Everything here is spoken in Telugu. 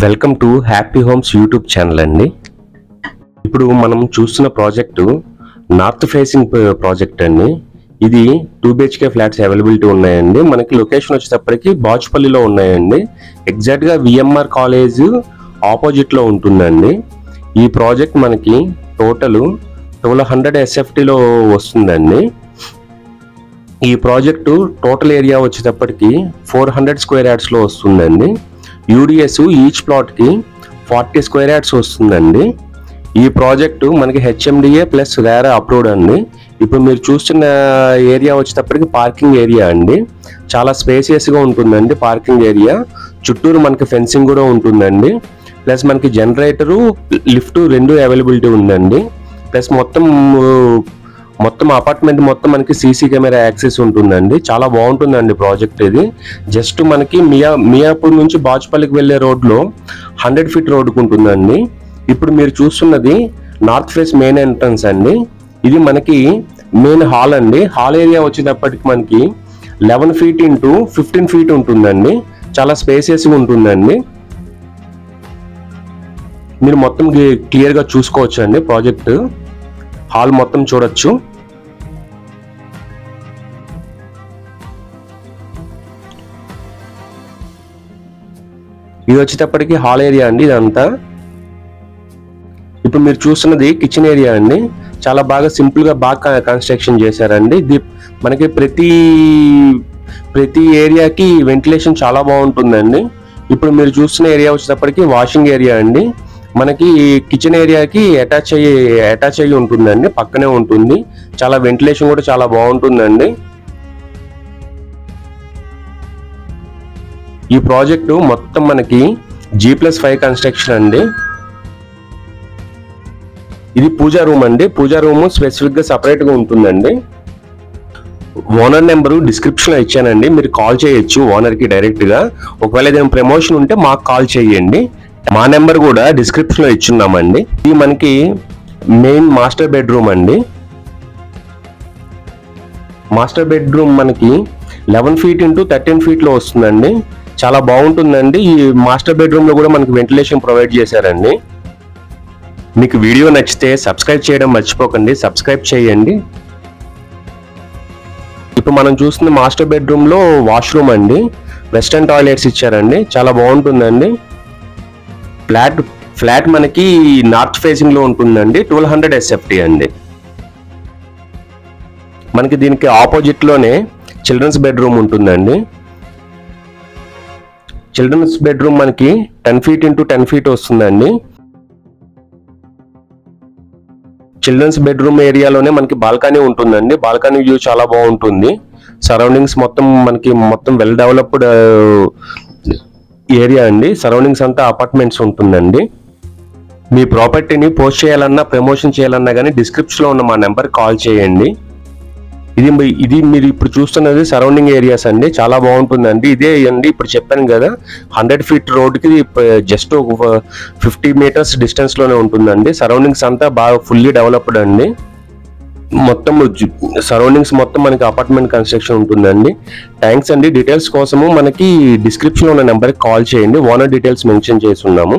Welcome to happy homes YouTube channel అండి. ఇప్పుడు మనం చూస్తున్న ప్రాజెక్టు నార్త్ ఫేసింగ్ ప్రాజెక్ట్ అండి. ఇది 2 BHK ఫ్లాట్స్ అవైలబిలిటీ ఉన్నాయండి. మనకి లొకేషన్ వచ్చేటప్పటికి బాచుపల్లిలో ఉన్నాయండి. ఎగ్జాక్ట్గా విఎంఆర్ కాలేజ్ ఆపోజిట్లో ఉంటుందండి. ఈ ప్రాజెక్ట్ మనకి టోటల్ 1200 SFTలో వస్తుందండి. ఈ ప్రాజెక్టు టోటల్ ఏరియా వచ్చేటప్పటికి 400 స్క్వేర్ యార్డ్స్లో వస్తుందండి. యూడిఎస్ ఈచ్ ప్లాట్కి 40 స్క్వేర్ యార్డ్స్ వస్తుందండి. ఈ ప్రాజెక్టు మనకి హెచ్ఎండిఏ ప్లస్ రేరా అప్రూవ్డ్ అండి. ఇప్పుడు మీరు చూస్తున్న ఏరియా వచ్చేటప్పటికి పార్కింగ్ ఏరియా అండి. చాలా స్పేసియస్గా ఉంటుందండి పార్కింగ్ ఏరియా. చుట్టూరు మనకి ఫెన్సింగ్ కూడా ఉంటుందండి. ప్లస్ మనకి జనరేటరు లిఫ్ట్ రెండు అవైలబిలిటీ ఉందండి. ప్లస్ మొత్తం అపార్ట్మెంట్ మొత్తం మనకి సీసీ కెమెరా యాక్సెస్ ఉంటుందండి. చాలా బాగుంటుందండి ప్రాజెక్ట్ ఇది. జస్ట్ మనకి మియాపూర్ నుంచి బాచుపల్లికి వెళ్ళే రోడ్లో 100 ఫీట్ రోడ్డుకు ఉంటుందండి. ఇప్పుడు మీరు చూస్తున్నది నార్త్ ఫేస్ మెయిన్ ఎంట్రన్స్ అండి. ఇది మనకి మెయిన్ హాల్ అండి. హాల్ ఏరియా వచ్చేటప్పటికి మనకి 11 ఫీట్ ఇంటూ 15 ఫీట్ ఉంటుందండి. చాలా స్పేసియస్గా ఉంటుందండి. మీరు మొత్తం క్లియర్గా చూసుకోవచ్చు అండి. ప్రాజెక్ట్ హాల్ మొత్తం చూడొచ్చు. ఇది వచ్చేటప్పటికి హాల్ ఏరియా అండి. ఇదంతా ఇప్పుడు మీరు చూస్తున్నది కిచెన్ ఏరియా అండి. చాలా బాగా సింపుల్ గా బాగా కన్స్ట్రక్షన్ చేశారండి. ఇది మనకి ప్రతి ఏరియాకి వెంటిలేషన్ చాలా బాగుంటుందండి. ఇప్పుడు మీరు చూస్తున్న ఏరియా వచ్చేటప్పటికి వాషింగ్ ఏరియా అండి. మనకి కిచెన్ ఏరియాకి అటాచ్ అయ్యి ఉంటుందండి. పక్కనే ఉంటుంది. చాలా వెంటిలేషన్ కూడా చాలా బాగుంటుందండి. ఈ ప్రాజెక్టు మొత్తం మనకి G+5 కన్స్ట్రక్షన్ అండి. ఇది పూజా రూమ్ అండి. పూజా రూమ్ స్పెసిఫిక్ గా సపరేట్ గా ఉంటుందండి. ఓనర్ నెంబరు డిస్క్రిప్షన్ లో ఇచ్చానండి. మీరు కాల్ చేయొచ్చు ఓనర్ కి డైరెక్ట్ గా. ఒకవేళ ఏదైనా ప్రమోషన్ ఉంటే మాకు కాల్ చేయండి. మా నెంబర్ కూడా డిస్క్రిప్షన్ లో ఇచ్చున్నామండి. ఇది మనకి మెయిన్ మాస్టర్ బెడ్రూమ్ అండి. మాస్టర్ బెడ్రూమ్ మనకి 11 ఫీట్ ఇంటూ 13 ఫీట్ లో వస్తుందండి. చాలా బాగుంటుందండి. ఈ మాస్టర్ బెడ్రూమ్ లో కూడా మనకి వెంటిలేషన్ ప్రొవైడ్ చేశారండి. మీకు వీడియో నచ్చితే సబ్స్క్రైబ్ చేయడం మర్చిపోకండి. సబ్స్క్రైబ్ చేయండి. ఇప్పుడు మనం చూస్తున్న మాస్టర్ బెడ్రూమ్ లో వాష్రూమ్ అండి. వెస్టర్న్ టాయిలెట్స్ ఇచ్చారండి. చాలా బాగుంటుందండి. ఫ్లాట్ మనకి నార్త్ ఫేసింగ్ లో ఉంటుందండి. 1200 SFT అండి. మనకి దీనికి ఆపోజిట్ లోనే చిల్డ్రన్స్ బెడ్రూమ్ ఉంటుందండి. చిల్డ్రన్స్ బెడ్రూమ్ మనకి 10 ఫీట్ ఇంటూ 10 ఫీట్ వస్తుందండి. చిల్డ్రన్స్ బెడ్రూమ్ ఏరియాలోనే మనకి బాల్కనీ ఉంటుందండి. బాల్కనీ వ్యూ చాలా బాగుంటుంది. సరౌండింగ్స్ మొత్తం వెల్ డెవలప్డ్ ఏరియా అండి. సరౌండింగ్స్ అంతా అపార్ట్మెంట్స్ ఉంటుందండి. మీ ప్రాపర్టీని పోస్ట్ చేయాలన్నా ప్రమోషన్ చేయాలన్నా కానీ డిస్క్రిప్షన్లో ఉన్న మా నెంబర్ కాల్ చేయండి. ఇది మీరు ఇప్పుడు చూస్తున్నది సరౌండింగ్ ఏరియాస్ అండి. చాలా బాగుంటుందండి. ఇదే అండి ఇప్పుడు చెప్పాను కదా, 100 ఫీట్ రోడ్కి జస్ట్ ఒక 50 మీటర్స్ డిస్టెన్స్ లోనే ఉంటుందండి. సరౌండింగ్స్ అంతా బాగా ఫుల్లీ డెవలప్డ్ అండి. మొత్తం సరౌండింగ్స్ మొత్తం మనకి అపార్ట్మెంట్ కన్స్ట్రక్షన్ ఉంటుందండి. థ్యాంక్స్ అండి. డీటెయిల్స్ కోసము మనకి డిస్క్రిప్షన్లో ఉన్న నెంబర్కి కాల్ చేయండి. ఓనర్ డీటెయిల్స్ మెన్షన్ చేసి ఉన్నాము.